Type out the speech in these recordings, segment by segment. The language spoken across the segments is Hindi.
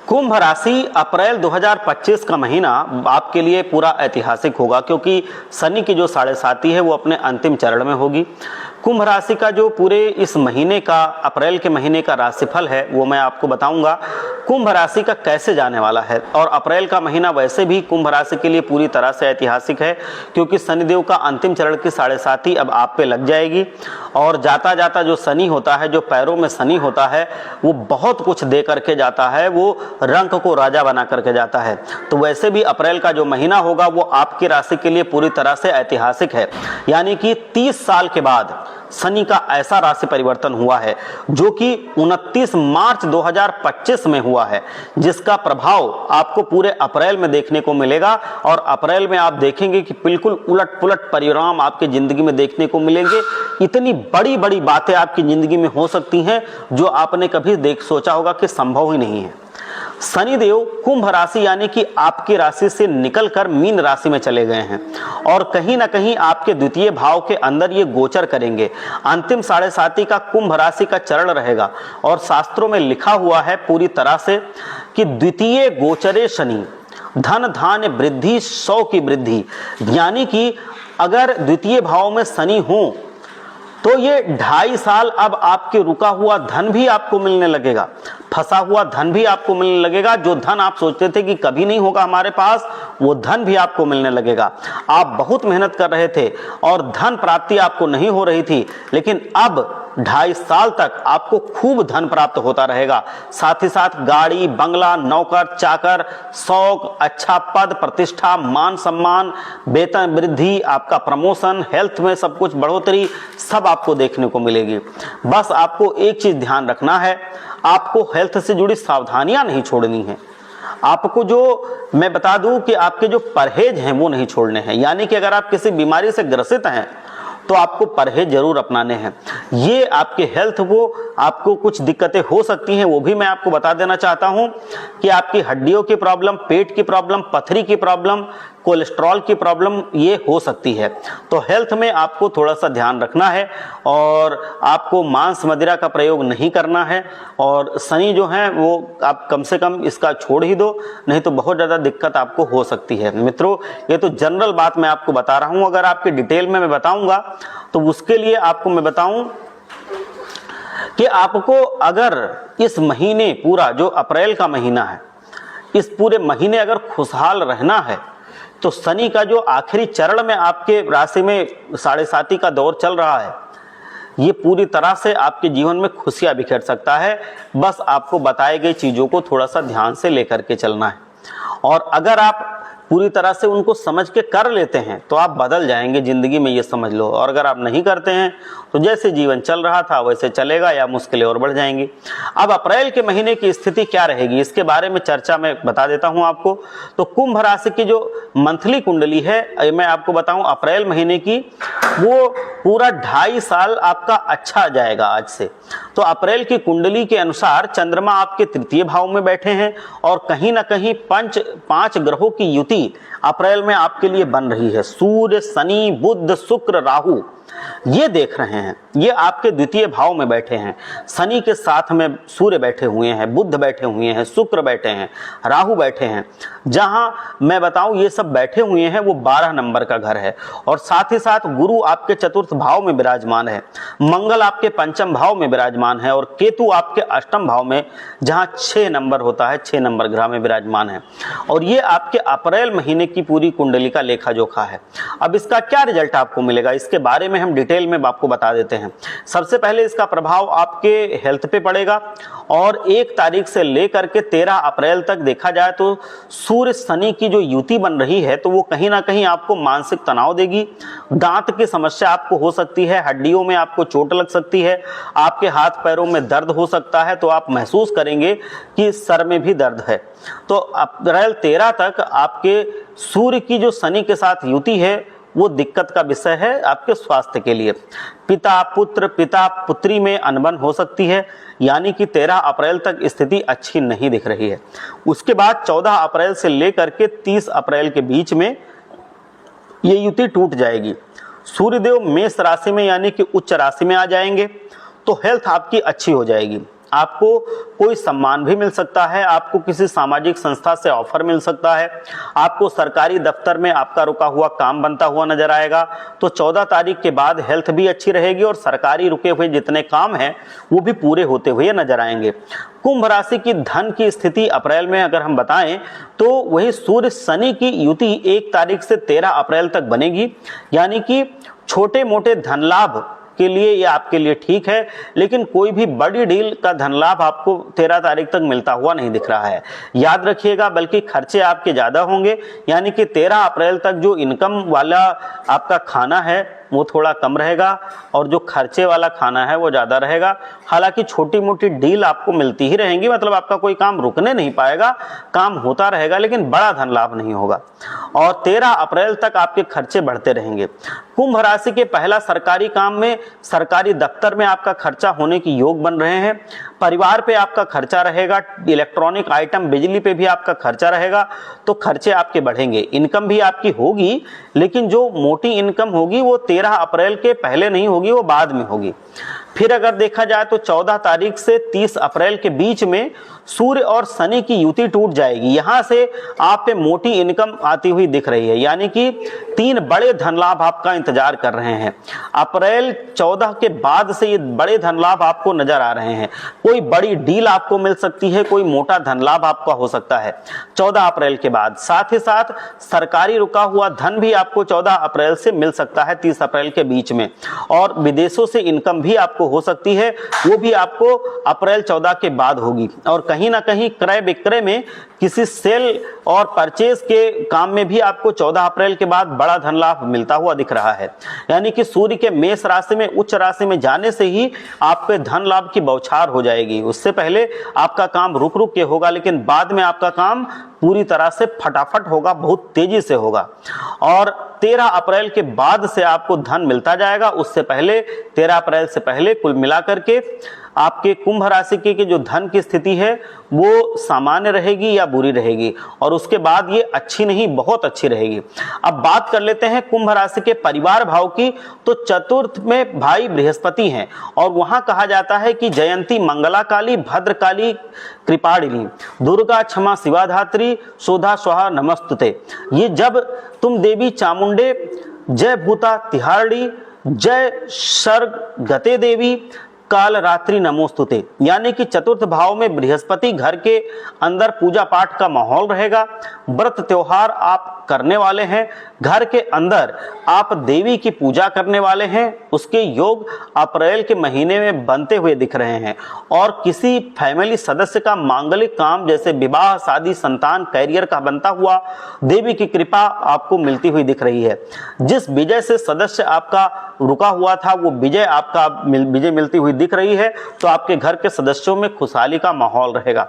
कुंभ राशि अप्रैल 2025 का महीना आपके लिए पूरा ऐतिहासिक होगा, क्योंकि शनि की जो साढ़े साती है वो अपने अंतिम चरण में होगी। कुंभ राशि का जो पूरे इस महीने का, अप्रैल के महीने का राशिफल है वो मैं आपको बताऊंगा कुंभ राशि का कैसे जाने वाला है। और अप्रैल का महीना वैसे भी कुंभ राशि के लिए पूरी तरह से ऐतिहासिक है, क्योंकि शनिदेव का अंतिम चरण की साढ़े साती अब आप पे लग जाएगी। और जाता जाता जो शनि होता है, जो पैरों में शनि होता है, वो बहुत कुछ दे करके जाता है, वो रंग को राजा बना करके जाता है। तो वैसे भी अप्रैल का जो महीना होगा वो आपकी राशि के लिए पूरी तरह से ऐतिहासिक है। यानी कि 30 साल के बाद शनि का ऐसा राशि परिवर्तन हुआ है जो कि 29 मार्च 2025 में हुआ है, जिसका प्रभाव आपको पूरे अप्रैल में देखने को मिलेगा। और अप्रैल में आप देखेंगे कि बिल्कुल उलट पुलट परिणाम आपकी जिंदगी में देखने को मिलेंगे। इतनी बड़ी बड़ी बातें आपकी जिंदगी में हो सकती हैं जो आपने कभी सोचा होगा कि संभव ही नहीं है। शनिदेव कुंभ राशि यानी कि आपकी राशि से निकलकर मीन राशि में चले गए हैं और कहीं ना कहीं आपके द्वितीय भाव के अंदर ये गोचर करेंगे। अंतिम साढ़े साती का कुंभ राशि का चरण रहेगा और शास्त्रों में लिखा हुआ है पूरी तरह से कि द्वितीय गोचरे शनि धन धान्य वृद्धि 100 की वृद्धि। यानी कि अगर द्वितीय भाव में शनि हो तो ये 2.5 साल अब आपके रुका हुआ धन भी आपको मिलने लगेगा, फंसा हुआ धन भी आपको मिलने लगेगा। जो धन आप सोचते थे कि कभी नहीं होगा हमारे पास, वो धन भी आपको मिलने लगेगा। आप बहुत मेहनत कर रहे थे और धन प्राप्ति आपको नहीं हो रही थी, लेकिन अब 2.5 साल तक आपको खूब धन प्राप्त होता रहेगा। साथ ही साथ गाड़ी, बंगला, नौकर चाकर, शौक, अच्छा पद प्रतिष्ठा, मान सम्मान, वेतन वृद्धि, आपका प्रमोशन, हेल्थ में सब कुछ बढ़ोतरी सब आपको देखने को मिलेगी। बस आपको एक चीज ध्यान रखना है, आपको हेल्थ से जुड़ी सावधानियां नहीं छोड़नी है। आपको जो मैं बता दूं कि आपके जो परहेज हैं वो नहीं छोड़ने हैं। यानी कि अगर आप किसी बीमारी से ग्रसित हैं तो आपको परहेज जरूर अपनाने हैं। ये आपके हेल्थ वो आपको कुछ दिक्कतें हो सकती हैं, वो भी मैं आपको बता देना चाहता हूं कि आपकी हड्डियों की प्रॉब्लम, पेट की प्रॉब्लम, पथरी की प्रॉब्लम, कोलेस्ट्रॉल की प्रॉब्लम ये हो सकती है। तो हेल्थ में आपको थोड़ा सा ध्यान रखना है और आपको मांस मदिरा का प्रयोग नहीं करना है। और शनि जो है वो आप कम से कम इसका छोड़ ही दो, नहीं तो बहुत ज़्यादा दिक्कत आपको हो सकती है। मित्रों, ये तो जनरल बात मैं आपको बता रहा हूँ। अगर आपकी डिटेल में मैं बताऊंगा तो उसके लिए आपको मैं बताऊं कि आपको अगर इस महीने पूरा जो अप्रैल का महीना है, इस पूरे महीने अगर खुशहाल रहना है तो शनि का जो आखिरी चरण में आपके राशि में साढ़े साती का दौर चल रहा है, ये पूरी तरह से आपके जीवन में खुशियां बिखेर सकता है। बस आपको बताई गई चीजों को थोड़ा सा ध्यान से लेकर के चलना है। और अगर आप पूरी तरह से उनको समझ के कर लेते हैं तो आप बदल जाएंगे जिंदगी में, ये समझ लो। और अगर आप नहीं करते हैं तो जैसे जीवन चल रहा था वैसे चलेगा या मुश्किलें और बढ़ जाएंगी। अब अप्रैल के महीने की स्थिति क्या रहेगी इसके बारे में चर्चा में बता देता हूं आपको। तो कुंभ राशि की जो मंथली कुंडली है मैं आपको बताऊं अप्रैल महीने की, वो पूरा 2.5 साल आपका अच्छा जाएगा आज से। तो अप्रैल की कुंडली के अनुसार चंद्रमा आपके तृतीय भाव में बैठे हैं और कहीं ना कहीं 5 ग्रहों की युति अप्रैल में आपके लिए बन रही है। सूर्य, शनि, बुध, शुक्र, राहु ये देख रहे हैं, ये आपके द्वितीय भाव में बैठे हैं। शनि के साथ में सूर्य बैठे हुए हैं, बुध बैठे हुए हैं, शुक्र बैठे हैं, राहु बैठे हैं। जहां मैं बताऊं ये सब बैठे हुए हैं वो 12 नंबर का घर है। और साथ ही साथ गुरु आपके चतुर्थ भाव में विराजमान है, मंगल आपके पंचम भाव में विराजमान है और केतु आपके अष्टम भाव में, जहां 6 नंबर होता है, 6 नंबर ग्रह में विराजमान है। और ये आपके अप्रैल महीने की पूरी कुंडली का लेखा जोखा है। अब इसका क्या रिजल्ट आपको मिलेगा इसके बारे में हम डिटेल में आपको बता देते हैं। सबसे पहले इसका प्रभाव आपके हेल्थ पे पड़ेगा और 1 तारीख से लेकर के 13 अप्रैल तक देखा जाए तो सूर्य शनि की जो युति बन रही है तो वो कहीं ना कहीं आपको मानसिक तनाव देगी। दांत की समस्या आपको हो सकती है, हड्डियों में आपको चोट लग सकती है, आपके हाथ पैरों में दर्द हो सकता है। तो आप महसूस करेंगे कि सर में भी दर्द है। तो अप्रैल 13 तक आपके सूर्य की जो शनि के साथ युति है वो दिक्कत का विषय है आपके स्वास्थ्य के लिए। पिता पुत्र, पिता पुत्री में अनबन हो सकती है। यानी कि 13 अप्रैल तक स्थिति अच्छी नहीं दिख रही है। उसके बाद 14 अप्रैल से लेकर के 30 अप्रैल के बीच में ये युति टूट जाएगी। सूर्यदेव मेष राशि में यानी कि उच्च राशि में आ जाएंगे तो हेल्थ आपकी अच्छी हो जाएगी। आपको कोई सम्मान भी मिल सकता है, आपको किसी सामाजिक संस्था से ऑफर मिल सकता है, आपको सरकारी दफ्तर में आपका रुका हुआ काम बनता हुआ नजर आएगा। तो 14 तारीख के बाद हेल्थ भी अच्छी रहेगी और सरकारी रुके हुए जितने काम हैं वो भी पूरे होते हुए नजर आएंगे। कुंभ राशि की धन की स्थिति अप्रैल में अगर हम बताएं तो वही सूर्य शनि की युति 1 तारीख से 13 अप्रैल तक बनेगी, यानी कि छोटे मोटे धन लाभ के लिए ये आपके लिए ठीक है, लेकिन कोई भी बड़ी डील का धन लाभ आपको 13 तारीख तक मिलता हुआ नहीं दिख रहा है। याद रखिएगा, बल्कि खर्चे आपके ज्यादा होंगे, यानी कि 13 अप्रैल तक जो इनकम वाला आपका खाना है वो थोड़ा कम रहेगा और जो खर्चे वाला खाना है वो ज्यादा रहेगा। हालांकि छोटी मोटी डील आपको मिलती ही रहेंगी, मतलब आपका कोई काम रुकने नहीं पाएगा, काम होता रहेगा, लेकिन बड़ा धन लाभ नहीं होगा। और 13 अप्रैल तक आपके खर्चे बढ़ते रहेंगे। कुंभ राशि के पहला सरकारी काम में, सरकारी दफ्तर में आपका खर्चा होने की योग बन रहे हैं। परिवार पे आपका खर्चा रहेगा, इलेक्ट्रॉनिक आइटम, बिजली पे भी आपका खर्चा रहेगा, तो खर्चे आपके बढ़ेंगे। इनकम भी आपकी होगी, लेकिन जो मोटी इनकम होगी वो 13 अप्रैल के पहले नहीं होगी, वो बाद में होगी। फिर अगर देखा जाए तो 14 तारीख से 30 अप्रैल के बीच में सूर्य और शनि की युति टूट जाएगी। यहां से आप पे मोटी इनकम आती हुई दिख रही है, यानी कि 3 बड़े धन लाभ आपका इंतजार कर रहे हैं। अप्रैल 14 के बाद से ये बड़े धन लाभ आपको नजर आ रहे हैं। कोई बड़ी डील आपको मिल सकती है, कोई मोटा धन लाभ आपका हो सकता है 14 अप्रैल के बाद। साथ ही साथ सरकारी रुका हुआ धन भी आपको 14 अप्रैल से मिल सकता है 30 अप्रैल के बीच में। और विदेशों से इनकम भी आपको हो सकती है, वो भी आपको अप्रैल 14 के बाद होगी। और कहीं ना कहीं क्रय विक्रय में किसी सेल और परचेज के काम में भी आपको 14 अप्रैल के बाद बड़ा धन लाभ मिलता हुआ दिख रहा है। यानी कि सूर्य के मेष राशि में उच्च राशि में जाने से ही आपके धन लाभ की बौछार हो जाएगी। उससे पहले आपका काम रुक रुक के होगा, लेकिन बाद में आपका काम पूरी तरह से फटाफट होगा, बहुत तेजी से होगा। और 13 अप्रैल के बाद से आपको धन मिलता जाएगा। उससे पहले 13 अप्रैल से पहले कुल मिलाकर के आपके कुंभ राशि की जो धन की स्थिति है वो सामान्य रहेगी या बुरी रहेगी, और उसके बाद ये अच्छी नहीं बहुत अच्छी रहेगी। अब बात कर लेते हैं कुंभ राशि के परिवार भाव की। तो चतुर्थ में भाई बृहस्पति हैं, और वहां कहा जाता है कि जयंती मंगला काली भद्रकाली कृपाणिनी दुर्गा क्षमा शिवा धात्री शोधा स्वाहा नमस्तुते। ये जब तुम देवी चामुंडे जय भूता तिहारड़ी जय सर्ग गते देवी काल रात्रि नमोस्तुते, यानी कि चतुर्थ भाव में बृहस्पति घर के अंदर पूजा पाठ का माहौल रहेगा। व्रत त्योहार आप करने वाले हैं, घर के अंदर आप देवी की पूजा करने वाले हैं, उसके योग अप्रैल के महीने में बनते हुए दिख रहे हैं। और किसी फैमिली सदस्य का मांगलिक काम जैसे विवाह, शादी, संतान, कैरियर का बनता हुआ देवी की कृपा आपको मिलती हुई दिख रही है। जिस विजय से सदस्य आपका रुका हुआ था वो विजय आपका विजय मिलती हुई दिख रही है, तो आपके घर के सदस्यों में खुशहाली का माहौल रहेगा।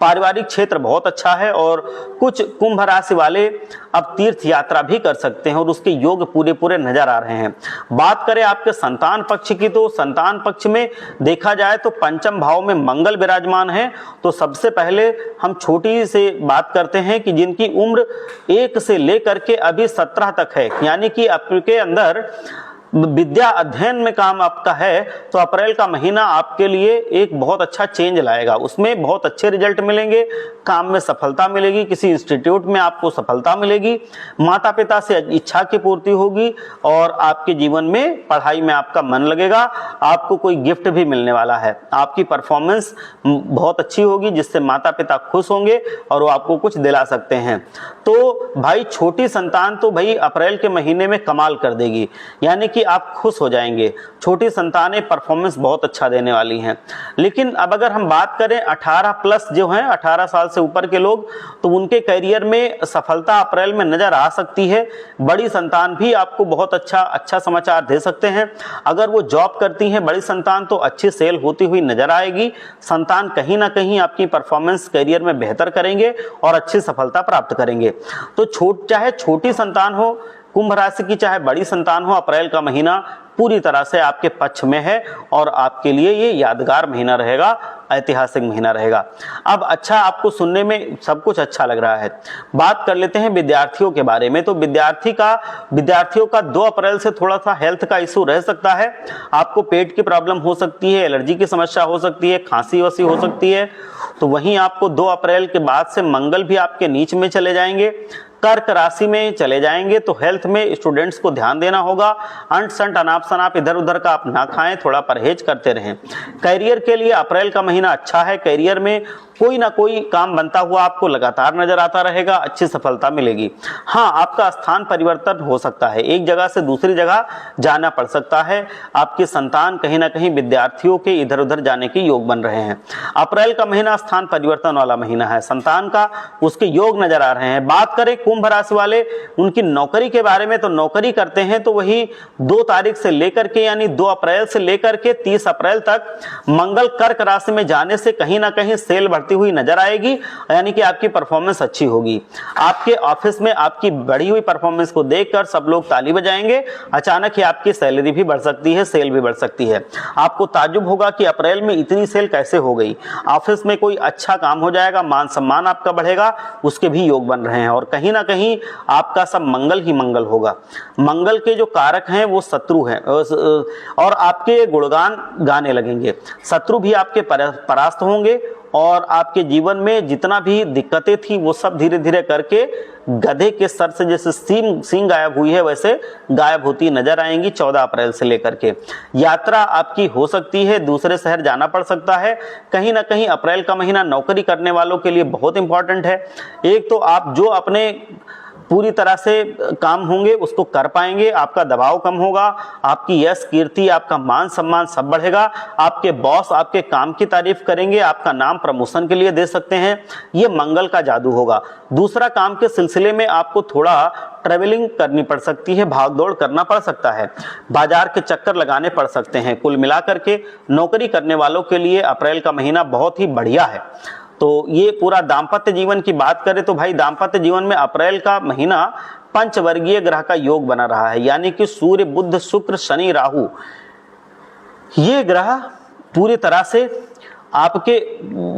पारिवारिक क्षेत्र बहुत अच्छा है, और कुछ कुंभ राशि वाले अब तीर्थ यात्रा भी कर सकते हैं और उसके योग पूरे पूरे नजर आ रहे हैं। बात करें आपके संतान पक्ष की, तो संतान पक्ष में देखा जाए तो पंचम भाव में मंगल विराजमान है। तो सबसे पहले हम छोटी से बात करते हैं कि जिनकी उम्र 1 से लेकर के अभी 17 तक है, यानी कि आपके अंदर विद्या अध्ययन में काम आपका है, तो अप्रैल का महीना आपके लिए एक बहुत अच्छा चेंज लाएगा। उसमें बहुत अच्छे रिजल्ट मिलेंगे, काम में सफलता मिलेगी, किसी इंस्टीट्यूट में आपको सफलता मिलेगी, माता पिता से इच्छा की पूर्ति होगी, और आपके जीवन में पढ़ाई में आपका मन लगेगा। आपको कोई गिफ्ट भी मिलने वाला है। आपकी परफॉर्मेंस बहुत अच्छी होगी, जिससे माता पिता खुश होंगे और वो आपको कुछ दिला सकते हैं। तो भाई छोटी संतान तो भाई अप्रैल के महीने में कमाल कर देगी, यानी कि आप खुश हो जाएंगे। छोटी संतानें परफॉर्मेंस बहुत अच्छा देने वाली हैं। लेकिन अब अगर हम बात करें 18 प्लस जो हैं, 18 साल से ऊपर के लोग, तो उनके करियर में सफलता अप्रैल में नजर आ सकती है। बड़ी संतान भी आपको बहुत अच्छा समाचार दे सकते हैं। अगर वो जॉब करती हैं बड़ी संतान, तो अच्छी सेल होती हुई नजर आएगी। संतान कहीं ना कहीं आपकी परफॉर्मेंस करियर में बेहतर करेंगे और अच्छी सफलता प्राप्त करेंगे। तो चाहे छोटी संतान हो कुंभ राशि की, चाहे बड़ी संतान हो, अप्रैल का महीना पूरी तरह से आपके पक्ष में है और आपके लिए ये यादगार महीना रहेगा ऐतिहासिक महीना रहेगा। अब अच्छा, आपको सुनने में सब कुछ अच्छा लग रहा है, बात कर लेते हैं विद्यार्थियों के बारे में। तो विद्यार्थियों का 2 अप्रैल से थोड़ा सा हेल्थ का इशू रह सकता है। आपको पेट की प्रॉब्लम हो सकती है, एलर्जी की समस्या हो सकती है, खांसी वसी हो सकती है। तो वहीं आपको 2 अप्रैल के बाद से मंगल भी आपके नीच में चले जाएंगे, कर्क राशि में चले जाएंगे। तो हेल्थ में स्टूडेंट्स को ध्यान देना होगा। अंट संट अनाप शनाप इधर उधर का आप ना खाएं, थोड़ा परहेज करते रहें। करियर के लिए अप्रैल का महीना अच्छा है। करियर में कोई ना कोई काम बनता हुआ आपको लगातार नजर आता रहेगा, अच्छी सफलता मिलेगी। हाँ, आपका स्थान परिवर्तन हो सकता है, एक जगह से दूसरी जगह जाना पड़ सकता है। आपकी संतान कहीं ना कहीं विद्यार्थियों के इधर उधर जाने के योग बन रहे हैं। अप्रैल का महीना स्थान परिवर्तन वाला महीना है, संतान का उसके योग नजर आ रहे हैं। बात करें कुंभ राशि वाले उनकी नौकरी के बारे में, तो नौकरी करते हैं तो वही 2 तारीख से लेकर के यानी 2 अप्रैल से लेकर के 30 अप्रैल तक मंगल कर्क राशि में जाने से कहीं ना कहीं सेल बढ़ती हुई नजर आएगी, यानी कि आपकी परफॉर्मेंस अच्छी होगी। आपके ऑफिस में आपकी बढ़ी हुई परफॉर्मेंस को देखकर सब लोग ताली बजाएंगे। अचानक ही आपकी सैलरी भी बढ़ सकती है, सेल भी बढ़ सकती है। आपको ताज्जुब होगा कि अप्रैल में इतनी सेल कैसे हो गई। ऑफिस में कोई अच्छा काम हो जाएगा, मान सम्मान आपका बढ़ेगा, उसके भी योग बन रहे हैं। और कहीं ना कहीं आपका सब मंगल ही मंगल होगा। मंगल के जो कारक हैं वो शत्रु हैं और आपके गुणगान गाने लगेंगे। शत्रु भी आपके परास्त होंगे और आपके जीवन में जितना भी दिक्कतें थी वो सब धीरे धीरे करके गधे के सर से जैसे सींग गायब हुई है वैसे गायब होती नजर आएंगी 14 अप्रैल से लेकर के। यात्रा आपकी हो सकती है, दूसरे शहर जाना पड़ सकता है। कहीं ना कहीं अप्रैल का महीना नौकरी करने वालों के लिए बहुत इंपॉर्टेंट है। एक तो आप जो अपने पूरी तरह से काम होंगे उसको कर पाएंगे, आपका दबाव कम होगा, आपकी यश कीर्ति, आपका मान सम्मान सब बढ़ेगा। आपके बॉस आपके काम की तारीफ करेंगे, आपका नाम प्रमोशन के लिए दे सकते हैं। ये मंगल का जादू होगा। दूसरा, काम के सिलसिले में आपको थोड़ा ट्रेवलिंग करनी पड़ सकती है, भागदौड़ करना पड़ सकता है, बाजार के चक्कर लगाने पड़ सकते हैं। कुल मिलाकर के नौकरी करने वालों के लिए अप्रैल का महीना बहुत ही बढ़िया है। तो ये पूरा दाम्पत्य जीवन की बात करें तो भाई दाम्पत्य जीवन में अप्रैल का महीना पंचवर्गीय ग्रह का योग बना रहा है, यानी कि सूर्य बुध शुक्र शनि राहु, ये ग्रह पूरी तरह से आपके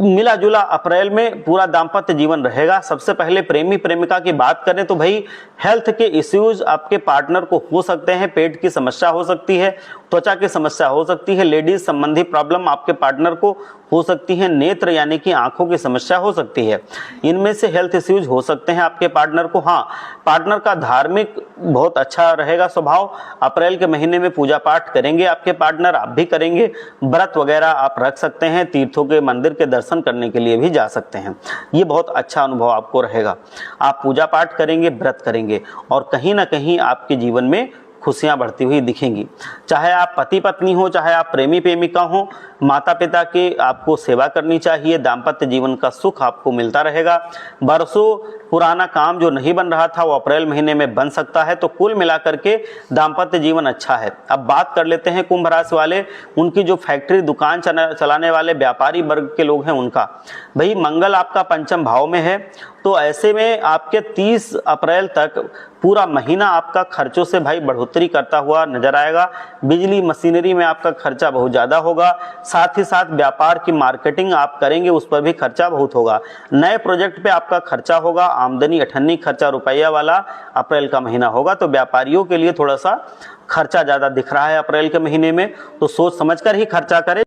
मिला जुला अप्रैल में पूरा दाम्पत्य जीवन रहेगा। सबसे पहले प्रेमी प्रेमिका की बात करें तो भाई हेल्थ के इश्यूज आपके पार्टनर को हो सकते हैं, पेट की समस्या हो सकती है, त्वचा की समस्या हो सकती है, लेडीज संबंधी प्रॉब्लम आपके पार्टनर को हो सकती है, नेत्र यानी कि आंखों की समस्या हो सकती है। इनमें से हेल्थ इश्यूज हो सकते हैं आपके पार्टनर को। हाँ, पार्टनर का धार्मिक बहुत अच्छा रहेगा स्वभाव। अप्रैल के महीने में पूजा पाठ करेंगे आपके पार्टनर, आप भी करेंगे, व्रत वगैरह आप रख सकते हैं, तीर्थों के मंदिर के दर्शन करने के लिए भी जा सकते हैं। ये बहुत अच्छा अनुभव आपको रहेगा। आप पूजा पाठ करेंगे, व्रत करेंगे और कहीं ना कहीं आपके जीवन में खुशियां बढ़ती हुई दिखेंगी। चाहे आप पति पत्नी हो, चाहे आप प्रेमी प्रेमिका हो, माता पिता की आपको सेवा करनी चाहिए। दाम्पत्य जीवन का सुख आपको मिलता रहेगा। बरसों पुराना काम जो नहीं बन रहा था वो अप्रैल महीने में बन सकता है। तो कुल मिलाकर के दाम्पत्य जीवन अच्छा है। अब बात कर लेते हैं कुंभ राशि वाले, उनकी जो फैक्ट्री दुकान चलाने वाले व्यापारी वर्ग के लोग हैं उनका। भाई मंगल आपका पंचम भाव में है, तो ऐसे में आपके 30 अप्रैल तक पूरा महीना आपका खर्चों से भाई बढ़ोतरी करता हुआ नजर आएगा। बिजली मशीनरी में आपका खर्चा बहुत ज्यादा होगा, साथ ही साथ व्यापार की मार्केटिंग आप करेंगे उस पर भी खर्चा बहुत होगा। नए प्रोजेक्ट पे आपका खर्चा होगा, आमदनी अठन्नी खर्चा रुपया वाला अप्रैल का महीना होगा। तो व्यापारियों के लिए थोड़ा सा खर्चा ज्यादा दिख रहा है अप्रैल के महीने में, तो सोच समझकर ही खर्चा करें।